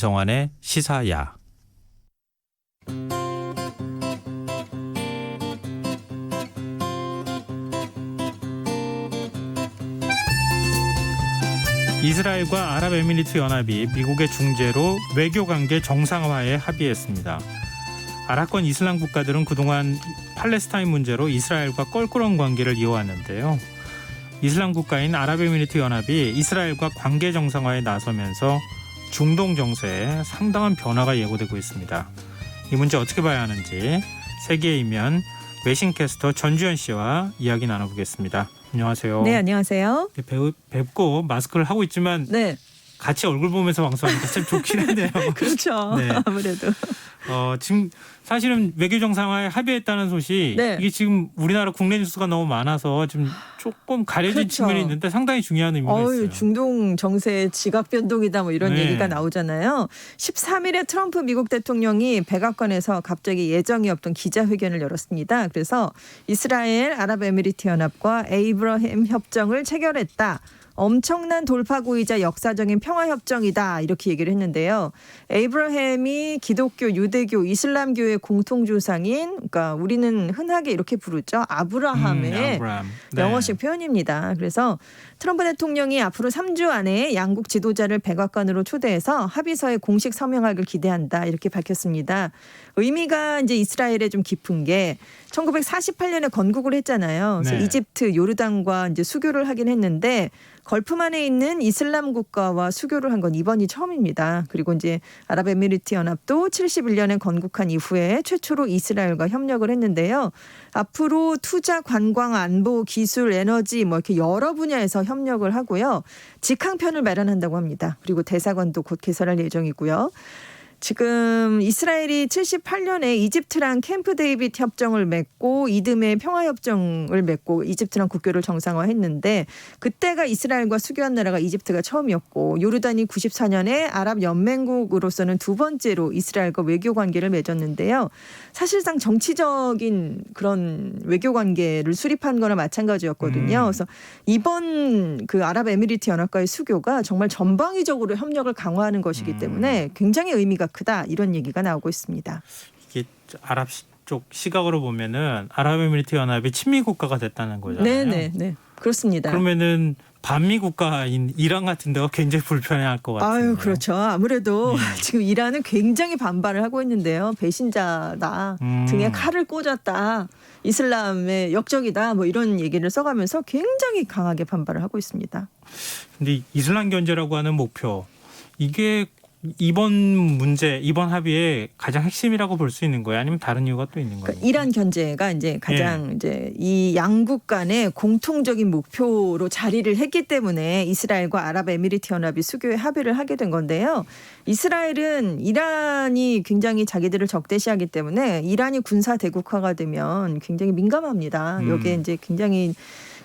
김성환의 시사야. 이스라엘과 아랍에미리트 연합이 미국의 중재로 외교관계 정상화에 합의했습니다. 아랍권 이슬람 국가들은 그동안 팔레스타인 문제로 이스라엘과 껄끄러운 관계를 이어왔는데요. 이슬람 국가인 아랍에미리트 연합이 이스라엘과 관계 정상화에 나서면서 중동 정세에 상당한 변화가 예고되고 있습니다. 이 문제 어떻게 봐야 하는지 세계의 이면 외신캐스터 전주현 씨와 이야기 나눠보겠습니다. 안녕하세요. 네, 안녕하세요. 뵙고 마스크를 하고 있지만 네. 같이 얼굴 보면서 방송하니까 참 좋긴 한데요. 그렇죠. 네. 아무래도. 지금 사실은 외교 정상화에 합의했다는 소식, 네. 이게 지금 우리나라 국내 뉴스가 너무 많아서 좀 조금 가려진 그렇죠. 측면이 있는데 상당히 중요한 의미가 있어요. 중동 정세 지각 변동이다 뭐 이런 네. 얘기가 나오잖아요. 13일에 트럼프 미국 대통령이 백악관에서 갑자기 예정이 없던 기자회견을 열었습니다. 그래서 이스라엘 아랍에미리트 연합과 에이브러햄 협정을 체결했다. 엄청난 돌파구이자 역사적인 평화협정이다 이렇게 얘기를 했는데요. 에이브러햄이 기독교, 유대교, 이슬람교의 공통조상인, 그러니까 우리는 흔하게 이렇게 부르죠. 아브라함의 아브라함. 네. 영어식 표현입니다. 그래서 트럼프 대통령이 앞으로 3주 안에 양국 지도자를 백악관으로 초대해서 합의서에 공식 서명하기를 기대한다 이렇게 밝혔습니다. 의미가 이제 이스라엘에 좀 깊은 게 1948년에 건국을 했잖아요. 그래서 네. 이집트, 요르단과 이제 수교를 하긴 했는데 걸프만에 있는 이슬람 국가와 수교를 한 건 이번이 처음입니다. 그리고 이제 아랍에미리트 연합도 71년에 건국한 이후에 최초로 이스라엘과 협력을 했는데요. 앞으로 투자, 관광, 안보, 기술, 에너지 뭐 이렇게 여러 분야에서 협력을 하고요. 직항편을 마련한다고 합니다. 그리고 대사관도 곧 개설할 예정이고요. 지금 이스라엘이 78년에 이집트랑 캠프 데이비드 협정을 맺고 이듬해 평화협정을 맺고 이집트랑 국교를 정상화했는데 그때가 이스라엘과 수교한 나라가 이집트가 처음이었고 요르단이 94년에 아랍연맹국으로서는 두 번째로 이스라엘과 외교관계를 맺었는데요. 사실상 정치적인 그런 외교관계를 수립한 거나 마찬가지였거든요. 그래서 이번 그 아랍에미리트 연합과의 수교가 정말 전방위적으로 협력을 강화하는 것이기 때문에 굉장히 의미가 크다 이런 얘기가 나오고 있습니다. 이게 아랍 쪽 시각으로 보면은 아랍에미리트 연합이 친미 국가가 됐다는 거잖아요. 네, 그렇습니다. 그러면은 반미 국가인 이란 같은 데가 굉장히 불편해할 것 같아요. 그렇죠. 아무래도 지금 이란은 굉장히 반발을 하고 있는데요. 배신자다, 등에 칼을 꽂았다, 이슬람의 역적이다, 뭐 이런 얘기를 써가면서 굉장히 강하게 반발을 하고 있습니다. 근데 이슬람 견제라고 하는 목표, 이게 이번 문제, 이번 합의의 가장 핵심이라고 볼 수 있는 거예요? 아니면 다른 이유가 또 있는 거예요? 그러니까 이란 견제가 이제 가장 이제 이 양국 간의 공통적인 목표로 자리를 했기 때문에 이스라엘과 아랍에미리트 연합이 수교에 합의를 하게 된 건데요. 이스라엘은 이란이 굉장히 자기들을 적대시하기 때문에 이란이 군사 대국화가 되면 굉장히 민감합니다. 여기에 이제 굉장히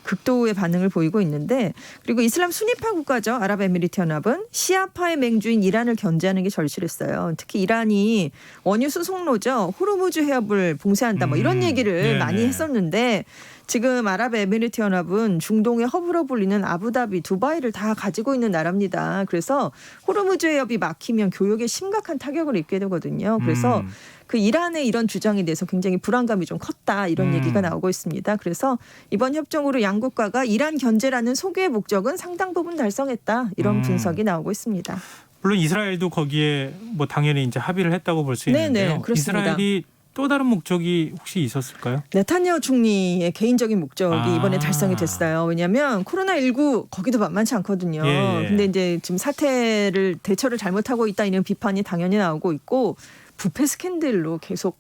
극도의 반응을 보이고 있는데 그리고 이슬람 순위파 국가죠. 아랍에미리트 연합은 시아파의 맹주인 이란을 견제하는 게 절실했어요. 특히 이란이 원유 수송로죠. 호르무즈 해협을 봉쇄한다 뭐 이런 얘기를 많이 했었는데 지금 아랍에미리트 연합은 중동의 허브로 불리는 아부다비, 두바이를 다 가지고 있는 나라입니다. 그래서 호르무즈 해협이 막히면 교역에 심각한 타격을 입게 되거든요. 그래서 그 이란의 이런 주장에 대해서 굉장히 불안감이 좀 컸다 이런 얘기가 나오고 있습니다. 그래서 이번 협정으로 양국가가 이란 견제라는 소개의 목적은 상당 부분 달성했다 이런 분석이 나오고 있습니다. 물론 이스라엘도 거기에 뭐 당연히 이제 합의를 했다고 볼 수 있는데요. 네네, 그렇습니다. 이스라엘이 또 다른 목적이 혹시 있었을까요? 네타냐후 총리의 개인적인 목적이 이번에 달성이 됐어요. 왜냐하면 코로나19 거기도 만만치 않거든요. 근데 이제 지금 사태를 대처를 잘못하고 있다 이런 비판이 당연히 나오고 있고 부패 스캔들로 계속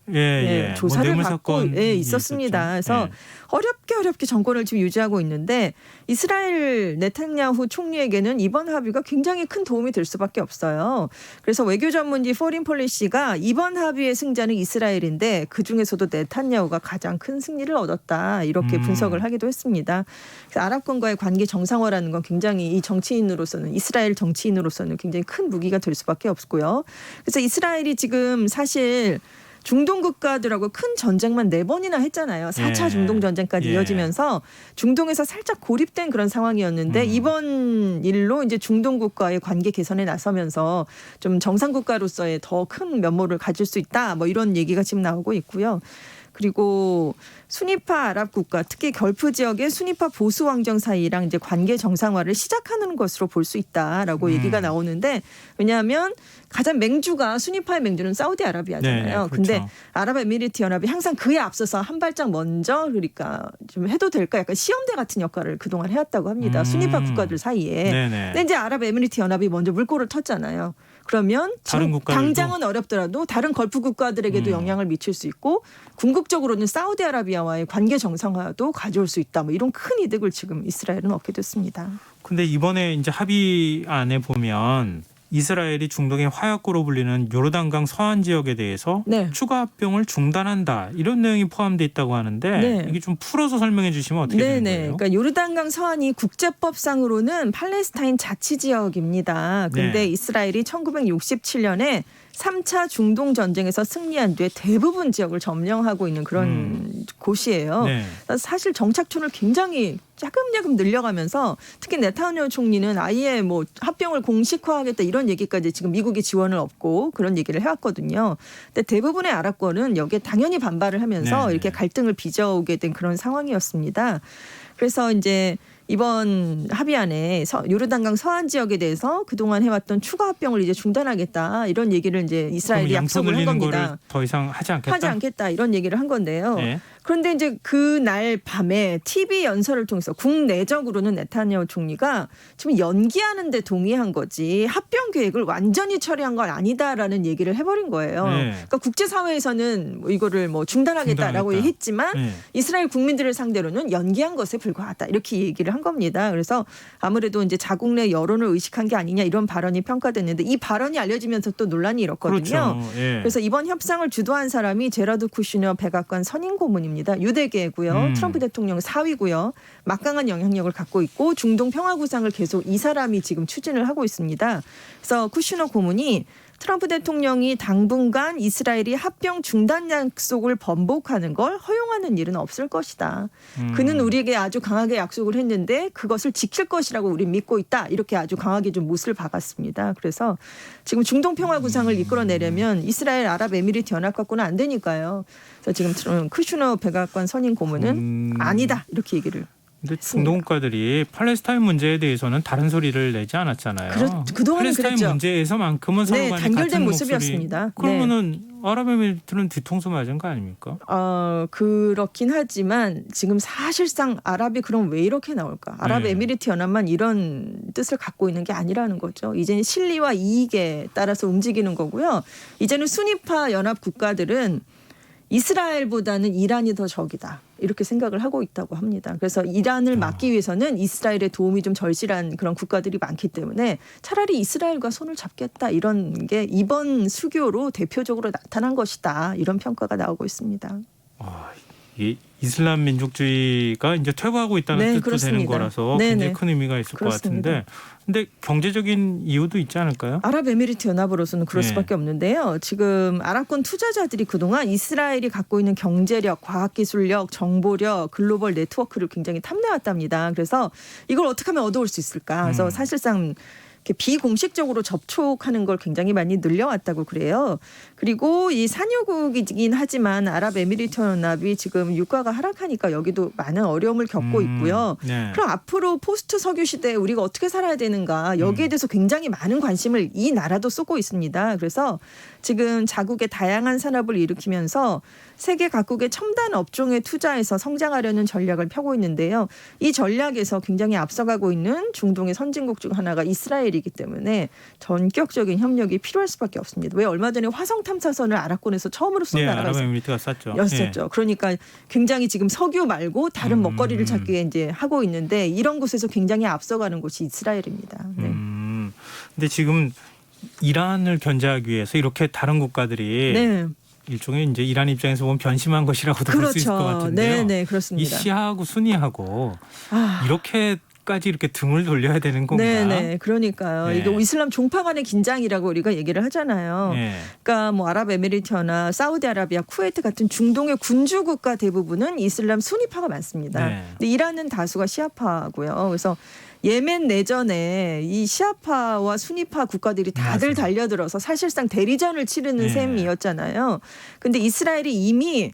조사를 뭐 받고 있었습니다. 있었죠. 그래서 어렵게 정권을 지금 유지하고 있는데 이스라엘 네타냐후 총리에게는 이번 합의가 굉장히 큰 도움이 될 수밖에 없어요. 그래서 외교 전문지 포린 폴리시가 이번 합의의 승자는 이스라엘인데 그중에서도 네타냐후가 가장 큰 승리를 얻었다 이렇게 분석을 하기도 했습니다. 그래서 아랍권과의 관계 정상화라는 건 굉장히 이 정치인으로서는 이스라엘 정치인으로서는 굉장히 큰 무기가 될 수밖에 없고요. 그래서 이스라엘이 지금 사실 중동 국가들하고 큰 전쟁만 4번이나 했잖아요. 4차 예. 중동 전쟁까지 예. 이어지면서 중동에서 살짝 고립된 그런 상황이었는데 이번 일로 이제 중동 국가의 관계 개선에 나서면서 좀 정상 국가로서의 더 큰 면모를 가질 수 있다. 뭐 이런 얘기가 지금 나오고 있고요. 그리고 수니파 아랍 국가, 특히 걸프 지역의 수니파 보수 왕정 사이랑 이제 관계 정상화를 시작하는 것으로 볼 수 있다라고 얘기가 나오는데, 왜냐하면 가장 맹주가 수니파의 맹주는 사우디아라비아잖아요. 네, 그렇죠. 근데 아랍에미리트 연합이 항상 그에 앞서서 한 발짝 먼저, 그러니까 좀 해도 될까, 약간 시험대 같은 역할을 그동안 해왔다고 합니다. 수니파 국가들 사이에. 네네. 근데 이제 아랍에미리트 연합이 먼저 물꼬를 텄잖아요. 그러면 다른 국가들도? 당장은 어렵더라도 다른 걸프 국가들에게도 영향을 미칠 수 있고, 궁극적으로는 사우디아라비아와의 관계 정상화도 가져올 수 있다. 뭐 이런 큰 이득을 지금 이스라엘은 얻게 됐습니다. 근데 이번에 이제 합의안에 보면 이스라엘이 중동의 화약고로 불리는 요르단강 서안 지역에 대해서 네. 추가 합병을 중단한다, 이런 내용이 포함되어 있다고 하는데 네. 이게 좀 풀어서 설명해 주시면 어떻게 되는 네네. 거예요? 그러니까 요르단강 서안이 국제법상으로는 팔레스타인 자치지역입니다. 근데 네. 이스라엘이 1967년에 3차 중동 전쟁에서 승리한 뒤에 대부분 지역을 점령하고 있는 그런 곳이에요. 네. 사실 정착촌을 굉장히 야금야금 늘려가면서 특히 네타냐후 총리는 아예 뭐 합병을 공식화하겠다 이런 얘기까지 지금 미국이 지원을 얻고 그런 얘기를 해왔거든요. 근데 대부분의 아랍권은 여기에 당연히 반발을 하면서 네. 이렇게 갈등을 빚어오게 된 그런 상황이었습니다. 그래서 이제 이번 합의안에 요르단강 서안 지역에 대해서 그동안 해왔던 추가 합병을 이제 중단하겠다, 이런 얘기를 이제 이스라엘이 그럼 양손 약속을 한 흘리는 겁니다. 거를 더 이상 하지 않겠다. 하지 않겠다 이런 얘기를 한 건데요. 네. 그런데 이제 그날 밤에 TV 연설을 통해서 국내적으로는 네타냐후 총리가 지금 연기하는 데 동의한 거지 합병 계획을 완전히 처리한 건 아니다라는 얘기를 해버린 거예요. 네. 그러니까 국제사회에서는 뭐 이거를 뭐 중단하겠다라고 중단하겠다. 했지만 네. 이스라엘 국민들을 상대로는 연기한 것에 불과하다, 이렇게 얘기를 한 겁니다. 그래서 아무래도 이제 자국 내 여론을 의식한 게 아니냐 이런 발언이 평가됐는데, 이 발언이 알려지면서 또 논란이 일었거든요. 그렇죠. 예. 그래서 이번 협상을 주도한 사람이 제라드 쿠시너 백악관 선임 고문입니다. 유대계고요. 트럼프 대통령 사위고요. 막강한 영향력을 갖고 있고 중동 평화 구상을 계속 이 사람이 지금 추진을 하고 있습니다. 그래서 쿠시너 고문이 트럼프 대통령이 당분간 이스라엘이 합병 중단 약속을 번복하는 걸 허용하는 일은 없을 것이다. 그는 우리에게 아주 강하게 약속을 했는데 그것을 지킬 것이라고 우린 믿고 있다. 이렇게 아주 강하게 좀 못을 박았습니다. 그래서 지금 중동 평화 구상을 이끌어내려면 이스라엘 아랍에미리트 연합 갖고는 안 되니까요. 그래서 지금 쿠슈너 백악관 선임 고문은 아니다, 이렇게 얘기를. 근데 중동 국가들이 팔레스타인 문제에 대해서는 다른 소리를 내지 않았잖아요. 그동안은 팔레스타인 그랬죠. 문제에서만큼은 서로 네, 간에 단결된 같은 모습이었습니다. 그러면은 아랍에미리트는 뒤통수 맞은 거 아닙니까? 그렇긴 하지만 지금 사실상 아랍이 그럼 왜 이렇게 나올까? 아랍에미리트 연합만 이런 뜻을 갖고 있는 게 아니라는 거죠. 이제는 실리와 이익에 따라서 움직이는 거고요. 이제는 수니파 연합 국가들은 이스라엘보다는 이란이 더 적이다, 이렇게 생각을 하고 있다고 합니다. 그래서 이란을 막기 위해서는 이스라엘의 도움이 좀 절실한 그런 국가들이 많기 때문에 차라리 이스라엘과 손을 잡겠다, 이런 게 이번 수교로 대표적으로 나타난 것이다, 이런 평가가 나오고 있습니다. 이 이슬람 민족주의가 이제 퇴보하고 있다는 뜻도 그렇습니다. 되는 거라서 네네. 굉장히 큰 의미가 있을 그렇습니다. 것 같은데, 근데 경제적인 이유도 있지 않을까요? 아랍에미리트 연합으로서는 그럴 네. 수밖에 없는데요. 지금 아랍권 투자자들이 그동안 이스라엘이 갖고 있는 경제력, 과학기술력, 정보력, 글로벌 네트워크를 굉장히 탐내왔답니다. 그래서 이걸 어떻게 하면 얻어올 수 있을까? 그래서 사실상 이렇게 비공식적으로 접촉하는 걸 굉장히 많이 늘려왔다고 그래요. 그리고 이 산유국이긴 하지만 아랍에미리트 연합이 지금 유가가 하락하니까 여기도 많은 어려움을 겪고 있고요. 네. 그럼 앞으로 포스트 석유 시대에 우리가 어떻게 살아야 되는가, 여기에 대해서 굉장히 많은 관심을 이 나라도 쏟고 있습니다. 그래서 지금 자국의 다양한 산업을 일으키면서 세계 각국의 첨단 업종에 투자해서 성장하려는 전략을 펴고 있는데요. 이 전략에서 굉장히 앞서가고 있는 중동의 선진국 중 하나가 이스라엘이기 때문에 전격적인 협력이 필요할 수밖에 없습니다. 왜 얼마 전에 화성 탐사선을 아랍권에서 처음으로 쏜 나라가 아랍에미리트가 쐈죠. 였었죠. 그러니까 굉장히 지금 석유 말고 다른 먹거리를 찾기 위해 이제 하고 있는데, 이런 곳에서 굉장히 앞서가는 곳이 이스라엘입니다. 네. 근데 지금 이란을 견제하기 위해서 이렇게 다른 국가들이 네. 일종의 이제 이란 입장에서 보면 변심한 것이라고도 볼 수 있을 것 그렇죠. 같은데요. 네, 이 그렇습니다. 시아하고 순위하고 이렇게 끝까지 이렇게 등을 돌려야 되는 건가? 네네. 그러니까요. 네. 이게 이슬람 종파 간의 긴장이라고 우리가 얘기를 하잖아요. 예. 그러니까 뭐 아랍에미리트나 사우디아라비아, 쿠웨이트 같은 중동의 군주 국가 대부분은 이슬람 수니파가 많습니다. 네. 근데 이란은 다수가 시아파고요. 그래서 예멘 내전에 이 시아파와 수니파 국가들이 다들 맞아요. 달려들어서 사실상 대리전을 치르는 네. 셈이었잖아요. 근데 이스라엘이 이미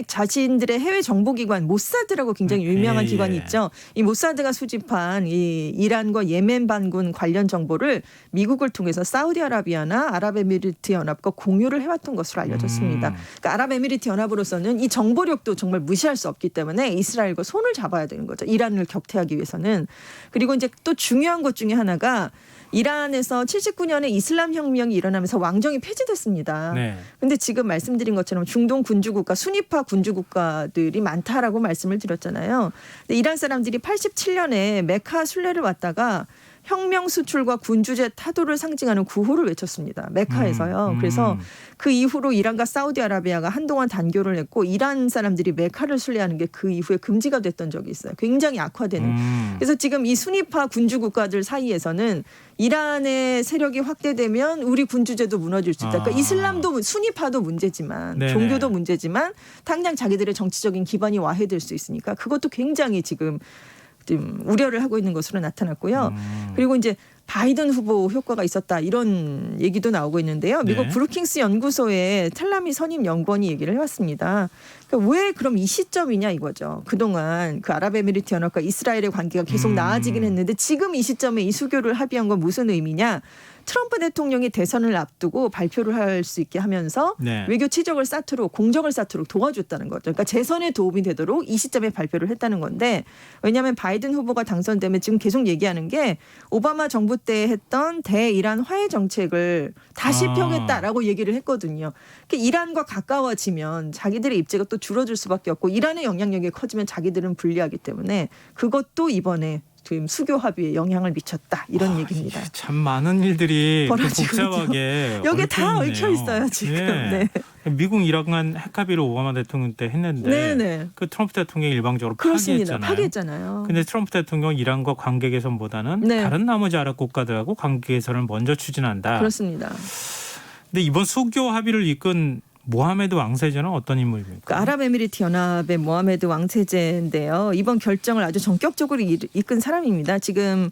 자신들의 해외 정보기관 모사드라고 굉장히 유명한 예, 기관이 예. 있죠. 이 모사드가 수집한 이 이란과 예멘 반군 관련 정보를 미국을 통해서 사우디아라비아나 아랍에미리트 연합과 공유를 해왔던 것으로 알려졌습니다. 그러니까 아랍에미리트 연합으로서는 이 정보력도 정말 무시할 수 없기 때문에 이스라엘과 손을 잡아야 되는 거죠. 이란을 격퇴하기 위해서는. 그리고 이제 또 중요한 것 중에 하나가 이란에서 79년에 이슬람 혁명이 일어나면서 왕정이 폐지됐습니다. 네. 근데 지금 말씀드린 것처럼 중동 군주국가, 수니파 군주국가들이 많다라고 말씀을 드렸잖아요. 근데 이란 사람들이 87년에 메카 순례를 왔다가 혁명 수출과 군주제 타도를 상징하는 구호를 외쳤습니다. 메카에서요. 그래서 그 이후로 이란과 사우디아라비아가 한동안 단교를 했고 이란 사람들이 메카를 순례하는 게 그 이후에 금지가 됐던 적이 있어요. 굉장히 악화되는. 그래서 지금 이 수니파 군주 국가들 사이에서는 이란의 세력이 확대되면 우리 군주제도 무너질 수 있다. 그러니까 이슬람도 수니파도 문제지만 네네. 종교도 문제지만 당장 자기들의 정치적인 기반이 와해될 수 있으니까 그것도 굉장히 지금 우려를 하고 있는 것으로 나타났고요. 그리고 이제 바이든 후보 효과가 있었다 이런 얘기도 나오고 있는데요. 미국 네. 브루킹스 연구소의 텔라미 선임 연구원이 얘기를 해왔습니다. 그러니까 왜 그럼 이 시점이냐 이거죠. 그동안 그 아랍에미리트 연합과 이스라엘의 관계가 계속 나아지긴 했는데 지금 이 시점에 이 수교를 합의한 건 무슨 의미냐. 트럼프 대통령이 대선을 앞두고 발표를 할 수 있게 하면서 네. 외교 치적을 쌓도록 공적을 쌓도록 도와줬다는 거죠. 그러니까 재선에 도움이 되도록 이 시점에 발표를 했다는 건데 왜냐하면 바이든 후보가 당선되면 지금 계속 얘기하는 게 오바마 정부 때 했던 대이란 화해 정책을 다시 펴겠다라고 얘기를 했거든요. 그러니까 이란과 가까워지면 자기들의 입지가 또 줄어들 수밖에 없고 이란의 영향력이 커지면 자기들은 불리하기 때문에 그것도 이번에 지금 수교 합의에 영향을 미쳤다 이런 얘기입니다. 참 많은 일들이 벌어지고 복잡하게 여기 다 얽혀 얽혀 있네요. 있어요 지금. 네. 미국 이란간 핵합의를 오바마 대통령 때 했는데 네네. 그 트럼프 대통령이 일방적으로 그렇습니다. 파기했잖아요. 파기했잖아요. 근데 트럼프 대통령 이란과 관계 개선보다는 네. 다른 나머지 아랍 국가들하고 관계 개선을 먼저 추진한다. 그렇습니다. 근데 이번 수교 합의를 이끈 모하메드 왕세자는 어떤 인물입니까? 그 아랍에미리트 연합의 모하메드 왕세제인데요. 이번 결정을 아주 전격적으로 이끈 사람입니다. 지금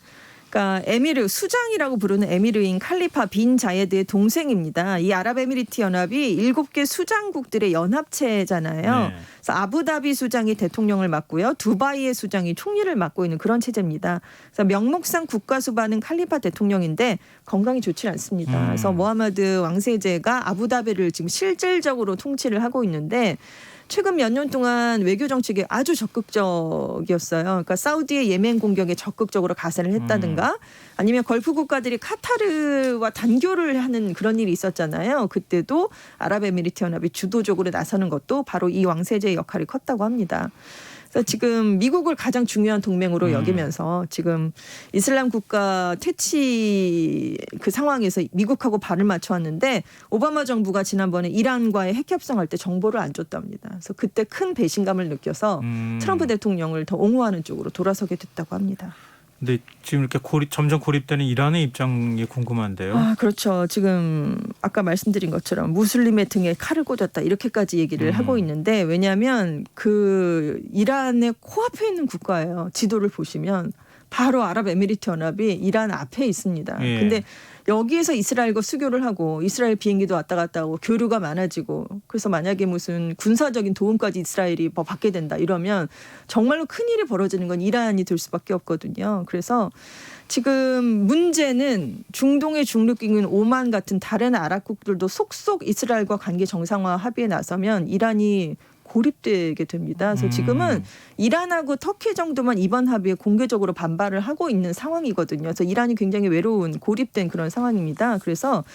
그러니까 에미르 수장이라고 부르는 에미르인 칼리파 빈 자예드의 동생입니다. 이 아랍에미리트 연합이 7개 수장국들의 연합체잖아요. 네. 그래서 아부다비 수장이 대통령을 맡고요. 두바이의 수장이 총리를 맡고 있는 그런 체제입니다. 그래서 명목상 국가수반은 칼리파 대통령인데 건강이 좋지 않습니다. 그래서 모하메드 왕세제가 아부다비를 지금 실질적으로 통치를 하고 있는데 최근 몇 년 동안 외교 정책이 아주 적극적이었어요. 그러니까 사우디의 예멘 공격에 적극적으로 가세를 했다든가 아니면 걸프 국가들이 카타르와 단교를 하는 그런 일이 있었잖아요. 그때도 아랍에미리트 연합이 주도적으로 나서는 것도 바로 이 왕세제의 역할이 컸다고 합니다. 그래서 지금 미국을 가장 중요한 동맹으로 여기면서 지금 이슬람 국가 퇴치 그 상황에서 미국하고 발을 맞춰왔는데 오바마 정부가 지난번에 이란과의 핵 협상할 때 정보를 안 줬답니다. 그래서 그때 큰 배신감을 느껴서 트럼프 대통령을 더 옹호하는 쪽으로 돌아서게 됐다고 합니다. 근데 지금 이렇게 점점 고립되는 이란의 입장이 궁금한데요. 아, 그렇죠. 지금 아까 말씀드린 것처럼 무슬림의 등에 칼을 꽂았다 이렇게까지 얘기를 하고 있는데 왜냐하면 그 이란의 코앞에 있는 국가예요. 지도를 보시면 바로 아랍에미리트 연합이 이란 앞에 있습니다. 예. 근데 여기에서 이스라엘과 수교를 하고 이스라엘 비행기도 왔다 갔다 하고 교류가 많아지고 그래서 만약에 무슨 군사적인 도움까지 이스라엘이 뭐 받게 된다 이러면 정말로 큰일이 벌어지는 건 이란이 될 수밖에 없거든요. 그래서 지금 문제는 중동의 중립국인 오만 같은 다른 아랍국들도 속속 이스라엘과 관계 정상화 합의에 나서면 이란이 고립되게 됩니다. 그래서 지금은 이란하고 터키 정도만 이번 합의에 공개적으로 반발을 하고 있는 상황이거든요. 그래서 이란이 굉장히 외로운 고립된 그런 상황입니다. 그래서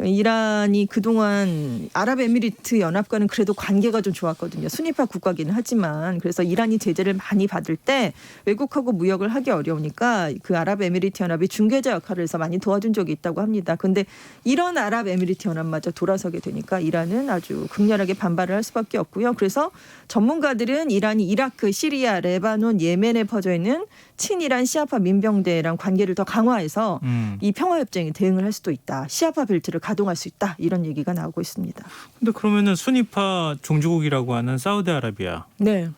이란이 그동안 아랍에미리트 연합과는 그래도 관계가 좀 좋았거든요. 순위파 국가기는 하지만 그래서 이란이 제재를 많이 받을 때 외국하고 무역을 하기 어려우니까 그 아랍에미리트 연합이 중개자 역할을 해서 많이 도와준 적이 있다고 합니다. 그런데 이런 아랍에미리트 연합마저 돌아서게 되니까 이란은 아주 극렬하게 반발을 할 수밖에 없고요. 그래서 전문가들은 이란이 이라크, 시리아, 레바논, 예멘에 퍼져 있는 친이란 시아파 민병대랑 관계를 더 강화해서 이 평화협정에 대응을 할 수도 있다. 시아파 벨트를 가동할 수 있다. 이런 얘기가 나오고 있습니다. 근데 그러면은 순위파 종주국이라고 하는 사우디아라비아. 네.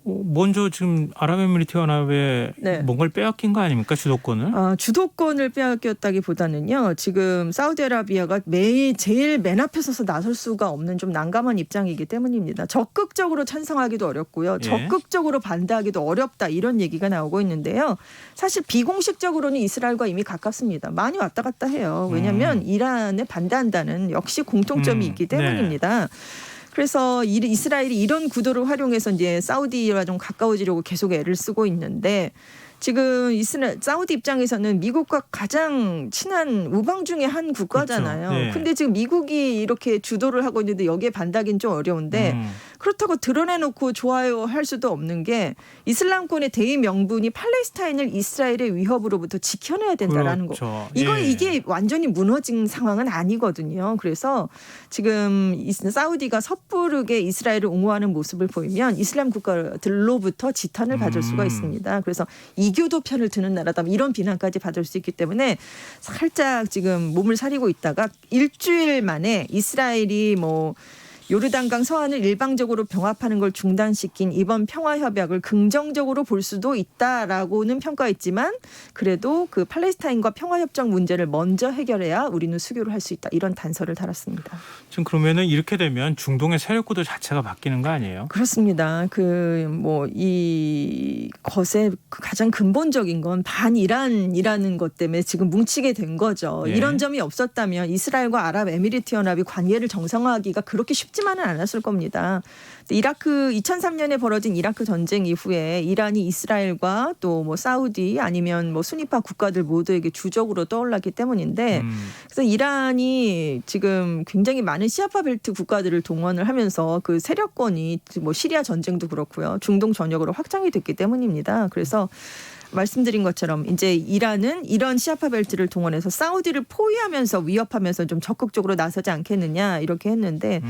먼저 지금 아랍에미리트 연합에 네. 뭔가를 빼앗긴 거 아닙니까? 주도권을? 주도권을 빼앗겼다기보다는요. 지금 사우디아라비아가 매일 제일 맨 앞에 서서 나설 수가 없는 좀 난감한 입장이기 때문입니다. 적극적으로 찬성하기도 어렵고요. 예. 적극적으로 반대하기도 어렵다. 이런 얘기가 나오고 있는데요. 사실 비공식적으로는 이스라엘과 이미 가깝습니다. 많이 왔다 갔다 해요. 왜냐하면 이란에 반대한다는 역시 공통점이 있기 때문입니다. 그래서 이스라엘이 이런 구도를 활용해서 이제 사우디와 좀 가까워지려고 계속 애를 쓰고 있는데 지금 사우디 입장에서는 미국과 가장 친한 우방 중에 한 국가잖아요. 그렇죠. 네. 근데 지금 미국이 이렇게 주도를 하고 있는데 여기에 반대하기는 좀 어려운데 그렇다고 드러내놓고 좋아요 할 수도 없는 게 이슬람권의 대의 명분이 팔레스타인을 이스라엘의 위협으로부터 지켜내야 된다라는 그렇죠. 거. 예. 이게 완전히 무너진 상황은 아니거든요. 그래서 지금 사우디가 섣부르게 이스라엘을 옹호하는 모습을 보이면 이슬람 국가들로부터 지탄을 받을 수가 있습니다. 그래서 이교도 편을 드는 나라다 이런 비난까지 받을 수 있기 때문에 살짝 지금 몸을 사리고 있다가 일주일 만에 이스라엘이 요르단강 서안을 일방적으로 병합하는 걸 중단시킨 이번 평화협약을 긍정적으로 볼 수도 있다라고는 평가했지만 그래도 그 팔레스타인과 평화협정 문제를 먼저 해결해야 우리는 수교를 할 수 있다. 이런 단서를 달았습니다. 지금 그러면은 이렇게 되면 중동의 세력 구도 자체가 바뀌는 거 아니에요? 그렇습니다. 이 것의 가장 근본적인 건 반이란이라는 것 때문에 지금 뭉치게 된 거죠. 예. 이런 점이 없었다면 이스라엘과 아랍에미리트 연합이 관계를 정상화하기가 그렇게 쉽지만은 않았을 겁니다. 이라크 2003년에 벌어진 이라크 전쟁 이후에 이란이 이스라엘과 또 사우디 아니면 순위파 국가들 모두에게 주적으로 떠올랐기 때문인데 그래서 이란이 지금 굉장히 많은 시아파 벨트 국가들을 동원을 하면서 그 세력권이 시리아 전쟁도 그렇고요. 중동 전역으로 확장이 됐기 때문입니다. 그래서 말씀드린 것처럼 이제 이란은 이런 시아파 벨트를 동원해서 사우디를 포위하면서 위협하면서 좀 적극적으로 나서지 않겠느냐 이렇게 했는데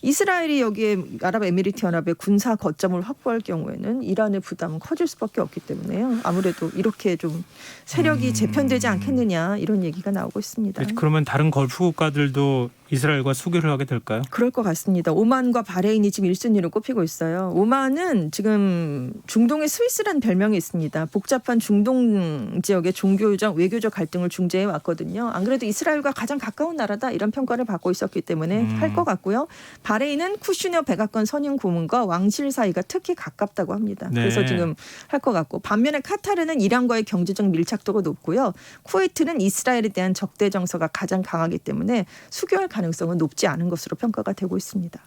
이스라엘이 여기에 아랍에미리트 연합의 군사 거점을 확보할 경우에는 이란의 부담은 커질 수밖에 없기 때문에요. 아무래도 이렇게 좀 세력이 재편되지 않겠느냐 이런 얘기가 나오고 있습니다. 그러면 다른 걸프 국가들도 이스라엘과 수교를 하게 될까요? 그럴 것 같습니다. 오만과 바레인이 지금 1순위로 꼽히고 있어요. 오만은 지금 중동의 스위스라는 별명이 있습니다. 복잡한 중동 지역의 종교적, 외교적 갈등을 중재해 왔거든요. 안 그래도 이스라엘과 가장 가까운 나라다 이런 평가를 받고 있었기 때문에 할 것 같고요. 바레인은 쿠슈너 백악관 선임 고문과 왕실 사이가 특히 가깝다고 합니다. 네. 그래서 지금 할 것 같고 반면에 카타르는 이란과의 경제적 밀착도가 높고요. 쿠웨이트는 이스라엘에 대한 적대 정서가 가장 강하기 때문에 수교할 가능성은 높지 않은 것으로 평가가 되고 있습니다.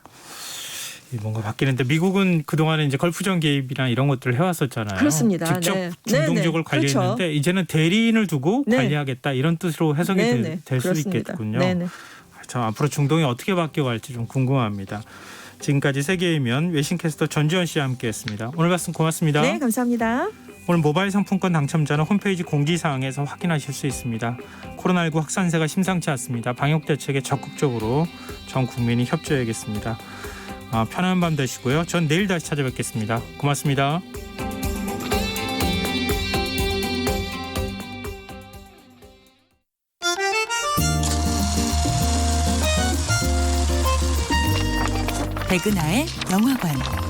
뭔가 바뀌는데 미국은 그동안에 이제 걸프전 개입이나 이런 것들을 해왔었잖아요. 그렇습니다. 직접 네. 중동 네네. 지역을 관리했는데 그렇죠. 이제는 대리인을 두고 네. 관리하겠다 이런 뜻으로 해석이 될 수 있겠군요. 네네. 참 앞으로 중동이 어떻게 바뀌어갈지 좀 궁금합니다. 지금까지 세계의 면 외신캐스터 전지현 씨와 함께했습니다. 오늘 말씀 고맙습니다. 네, 감사합니다. 오늘 모바일 상품권 당첨자는 홈페이지 공지사항에서 확인하실 수 있습니다. 코로나19 확산세가 심상치 않습니다. 방역 대책에 적극적으로 전 국민이 협조해야겠습니다. 편안한 밤 되시고요. 전 내일 다시 찾아뵙겠습니다. 고맙습니다. 백은하의 영화관.